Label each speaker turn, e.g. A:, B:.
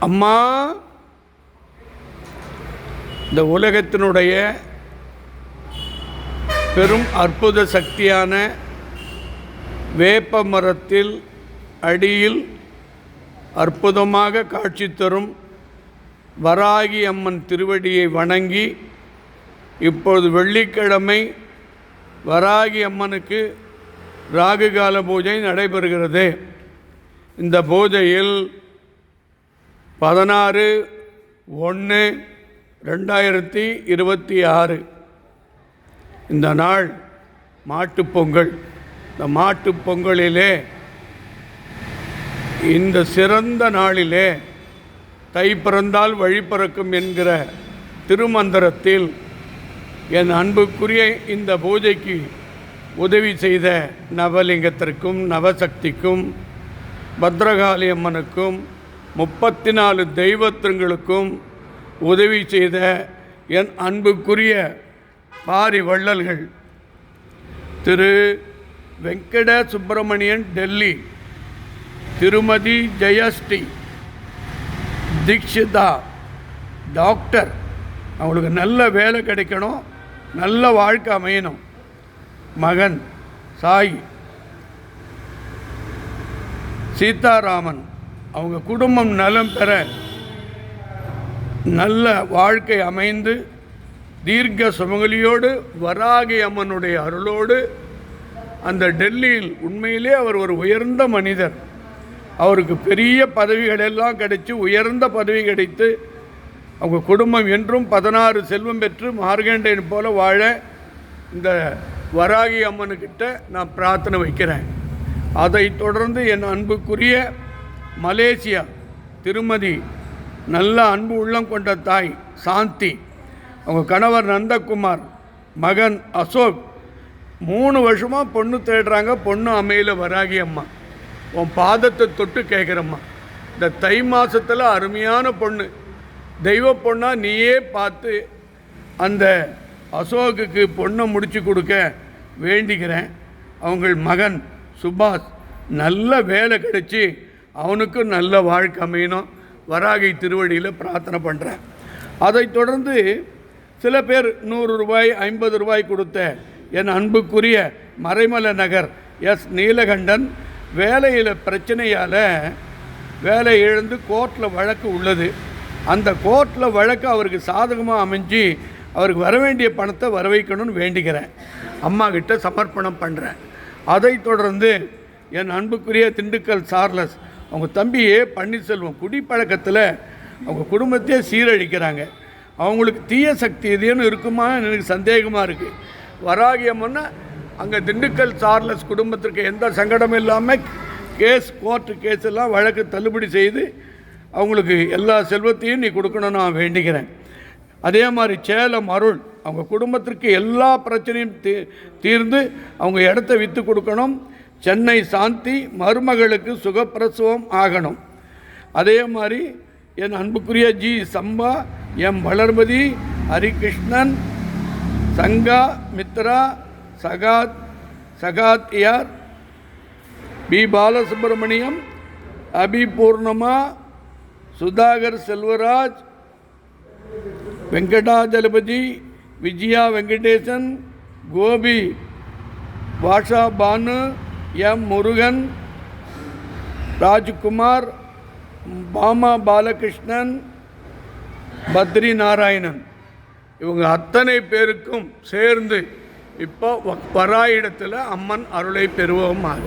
A: அம்மா, இந்த உலகத்தினுடைய பெரும் அற்புத சக்தியான வேப்ப மரத்தில் அடியில் அற்புதமாக காட்சி தரும் வராகி அம்மன் திருவடியை வணங்கி, இப்பொழுது வெள்ளிக்கிழமை வராகி அம்மனுக்கு ராகுகால பூஜை நடைபெறுகிறது. இந்த பூஜையில் 16/1/2026 இந்த நாள் மாட்டுப்பொங்கல். இந்த மாட்டுப்பொங்கலிலே, இந்த சிறந்த நாளிலே தை பிறந்தால் வழி பிறக்கும் என்கிற திருமந்திரத்தில் என் அன்புக்குரிய இந்த பூஜைக்கு உதவி செய்த நவலிங்கத்திற்கும் நவசக்திக்கும் பத்ரகாளி அம்மனுக்கும் 34 தெய்வத்திங்களுக்கும் உதவி செய்த என் அன்புக்குரிய பாரி வள்ளல்கள் திரு வெங்கட சுப்பிரமணியன் டெல்லி, திருமதி ஜெயஸ்ரீ தீக்ஷிதா டாக்டர், அவங்களுக்கு நல்ல வேலை கிடைக்கணும், நல்ல வாழ்க்கை அமையணும். மகன் சாய் சீதாராமன், அவங்க குடும்பம் நலம் பெற நல்ல வாழ்க்கை அமைந்து தீர்க்க சுமங்கலியோடு வராகி அம்மனுடைய அருளோடு அந்த டெல்லியில் உண்மையிலே அவர் ஒரு உயர்ந்த மனிதர். அவருக்கு பெரிய பதவிகள் எல்லாம் கிடைச்சி, உயர்ந்த பதவி கிடைத்து, அவங்க குடும்பம் என்றும் 16 செல்வம் பெற்று மார்கண்டேயன் போல வாழ இந்த வராகி அம்மனுக்கிட்ட நான் பிரார்த்தனை வைக்கிறேன். அதைத் தொடர்ந்து என் அன்புக்குரிய மலேசியா திருமதி, நல்ல அன்பு உள்ளம் கொண்ட தாய் சாந்தி, அவங்க கணவர் நந்தகுமார், மகன் அசோக், 3 வருஷமாக பொண்ணு தேடுறாங்க, பொண்ணு அமையல. வராகி அம்மா, உன் பாதத்தை தொட்டு கேட்குறம்மா, இந்த தை மாதத்தில் அருமையான பொண்ணு, தெய்வ பொண்ணா நீயே பார்த்து அந்த அசோக்குக்கு பொண்ணை முடித்து கொடுக்க வேண்டிக்கிறேன். அவங்கள் மகன் சுபாஷ் நல்ல வேலை கிடைச்சி அவனுக்கும் நல்ல வாழ்க்கை அமையணும், வராகி திருவடியில் பிரார்த்தனை பண்ணுறேன். அதைத் தொடர்ந்து சில பேர் 100 ரூபாய் 50 ரூபாய் கொடுத்த என் அன்புக்குரிய மறைமலை நகர் எஸ் நீலகண்டன், வேலையில் பிரச்சனையால் வேலை இழந்து கோர்ட்டில் வழக்கு உள்ளது. அந்த கோர்ட்டில் வழக்கு அவருக்கு சாதகமாக அமைஞ்சு அவருக்கு வர வேண்டிய பணத்தை வர வைக்கணும்னு வேண்டிக்கிறேன், அம்மா கிட்ட சமர்ப்பணம் பண்ணுறேன். அதைத் தொடர்ந்து என் அன்புக்குரிய திண்டுக்கல் சார்லஸ், அவங்க தம்பியே பன்னீர்செல்வம் குடிப்பழக்கத்தில் அவங்க குடும்பத்தையே சீரழிக்கிறாங்க. அவங்களுக்கு தீய சக்தி எதுன்னு இருக்குமா எனக்கு சந்தேகமாக இருக்குது. வராகி அம்மன்னா அங்கே திண்டுக்கல் சார்லஸ் குடும்பத்திற்கு எந்த சங்கடமும் இல்லாமல் கோர்ட்டு கேஸ் எல்லாம் வழக்கு தள்ளுபடி செய்து அவங்களுக்கு எல்லா செல்வத்தையும் நீ கொடுக்கணும்னு நான் வேண்டிக்கிறேன். அதே மாதிரி சேலம் அருள், அவங்க குடும்பத்திற்கு எல்லா பிரச்சனையும் தீர்ந்து அவங்க இடத்த விற்று கொடுக்கணும். சென்னை சாந்தி, மருமகளுக்கு சுகப்பிரசவம் ஆகணும். அதே மாதிரி என் அன்புக்குரிய ஜி சம்பா, எம் வளர்மதி, ஹரிகிருஷ்ணன், சங்கா மித்ரா, சகாத்தியார், பி பாலசுப்ரமணியம், அபி பூர்ணமா, சுதாகர் செல்வராஜ், வெங்கடாஜலபதி, விஜயா வெங்கடேசன், கோபி வாஷா பானு, எம் முருகன், ராஜ்குமார், பாமா பாலகிருஷ்ணன், பத்ரி நாராயணன், இவங்க அத்தனை பேருக்கும் சேர்ந்து இப்போ வராயிடத்தில் அம்மன் அருளை பெறுவோமாக.